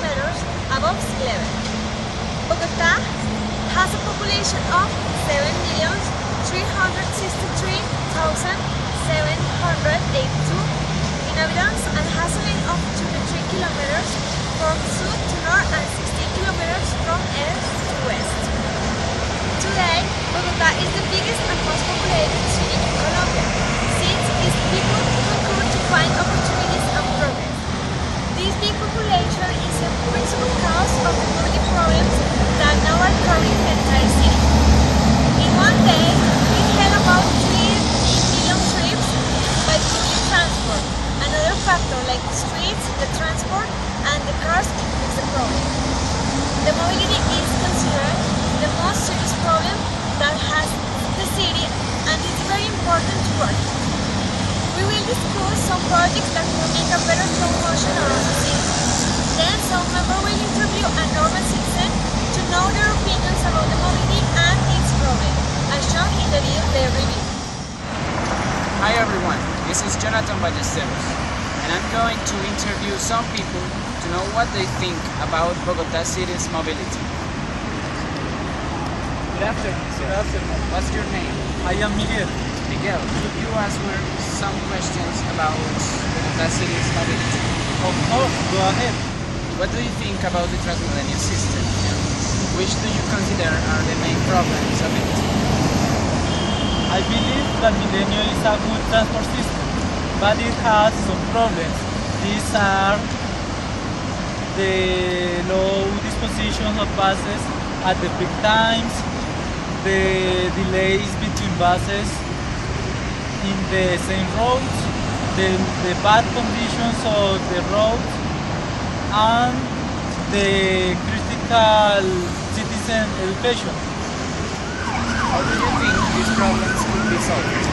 meters above sea level. Bogota has a population of 7,363,782 inhabitants and has a length of 23 kilometers from south to north and 16 kilometers from east to west. Today, Bogota is the biggest and most populated city in Colombia, since its people concur to find opportunities and progress. This big population is a principal cause of the mobility problems that now are covering the entire city. In one day, we had about 3 million trips by public transport. Another factor like the streets, the transport, and the cars is the problem. The mobility is considered the most serious problem that has the city, and it's very important to work. We will discuss some projects that will make a better promotion around the city. Then some member will interview a normal citizen to know their opinions about the mobility and its problem, as shown in the review. Hi everyone, this is Jonathan Ballesteros, and I'm going to interview some people to know what they think about Bogota City's mobility. Good afternoon, sir. Good afternoon. What's your name? I am Miguel. Miguel, could you answer some questions about Bogota City's mobility? Of course, go ahead. What do you think about the Transmilenio system? Which do you consider are the main problems of it? I believe that Milenio is a good transport system, but it has some problems. These are the low disposition of buses at the peak times, the delays between buses in the same roads, the bad conditions of the roads, and the critical citizen education. How do you think these problems could be solved?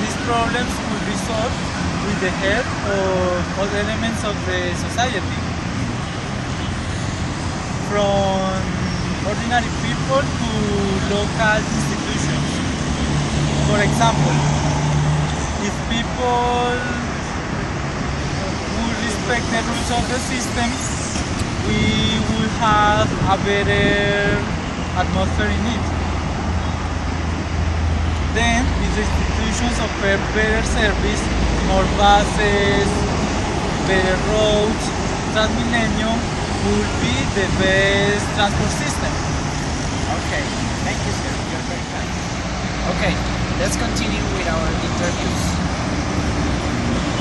These problems could be solved with the help of all elements of the society, from ordinary people to local institutions. For example, if people would respect the rules of the system, we will have a better atmosphere in it. Then, if the institutions offer better service, more buses, better roads, Transmilenio would be the best transport system. Okay, thank you, sir. You're very kind. Okay, let's continue with our interviews.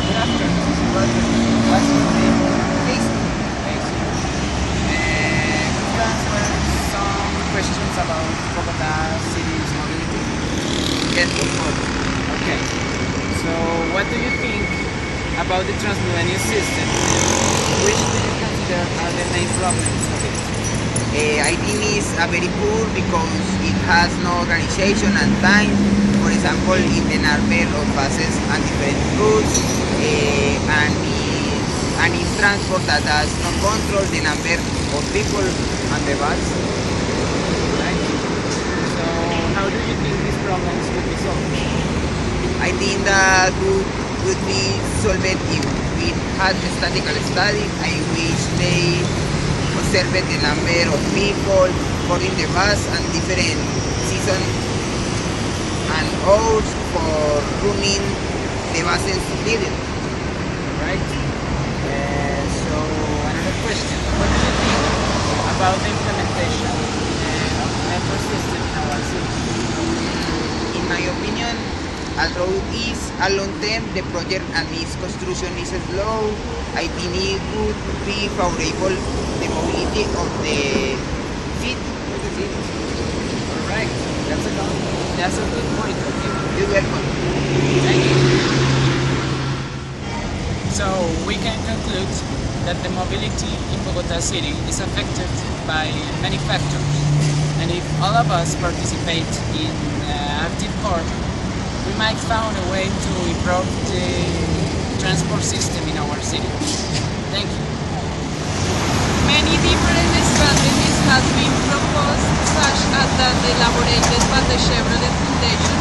Good afternoon. What's your name? Casey. Could you answer some questions about Bogota City's mobility? Yes, of course. Okay, so what do you think about the Transmilenio system? Which do you consider are the main problems of it? I think it's very poor because it has no organization and time. For example, in the number of buses and different routes, and it's transport that does not control the number of people on the bus. Right? So how do you think these problems could be solved? I think that would be solved if we had a statistical study in which they observed the number of people boarding the bus and different season and hours for running the buses needed. Right? So another question. What do you think about the implementation of the metro system in our city? In my opinion, although it is a long term, the project and its construction is slow, I think it would be favorable the mobility of the city. Alright, that's a good point of view. You're welcome. Thank you. So we can conclude that the mobility in Bogota City is affected by many factors, and if all of us participate in active part, we might find a way to improve the transport system in our city. Thank you. Many different strategies have been proposed, such as that elaborated by the Chevrolet Foundation,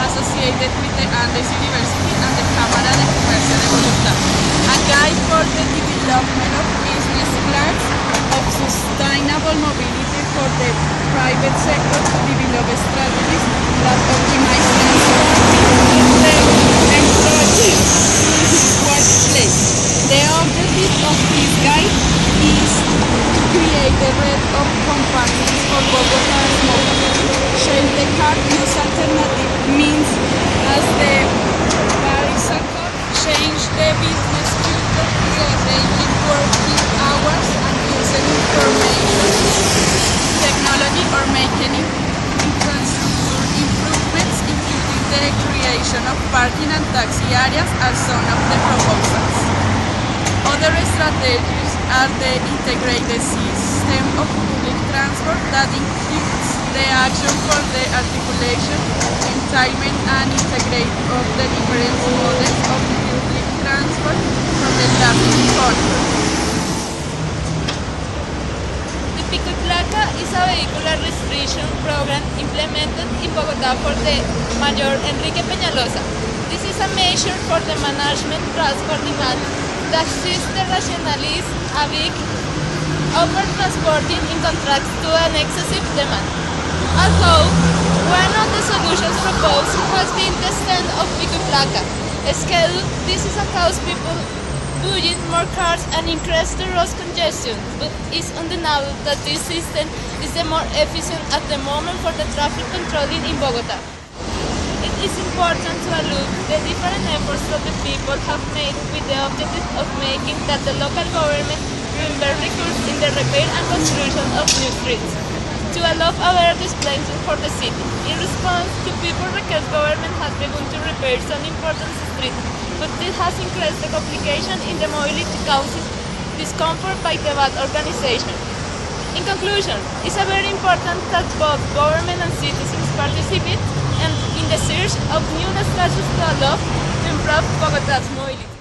associated with the Andes University and the Cámara de Comercio de Bogotá, a guide for the development of business plans of sustainable mobility for the private sector to develop strategies that optimize transport workplace. The objective of this guide is to create a red of compartments for Bogota and Mobility. Share the car use alternative means as the bicycle change the business culture, rearranging working hours and using information technology or making infrastructure improvements, including the creation of parking and taxi areas, are some of the proposals. Other strategies are the integrated system of public transport that includes the action for the articulation, entailment and integration of the different models of public transport from the traffic control. The Pico y Placa is a vehicular restriction program implemented in Bogotá for the Mayor Enrique Peñalosa. This is a measure for the management transport demand that seeks to rationalize a big over transporting in contrast to an excessive demand. Although one of the solutions proposed has been the stand of Pico y Placa schedule, this is a cause people buying more cars and increase the road congestion, but it's undeniable that this system is the more efficient at the moment for the traffic controlling in Bogotá. It is important to allude the different efforts that the people have made with the objective of making that the local government reimburse recurse in the repair and construction of new streets to allow a better displacement for the city. In response to people request, government has begun to repair some important streets, but this has increased the complication in the mobility causing discomfort by the bad organization. In conclusion, it's very important that both government and citizens participate in the search of new strategies to allow to improve Bogotá's mobility.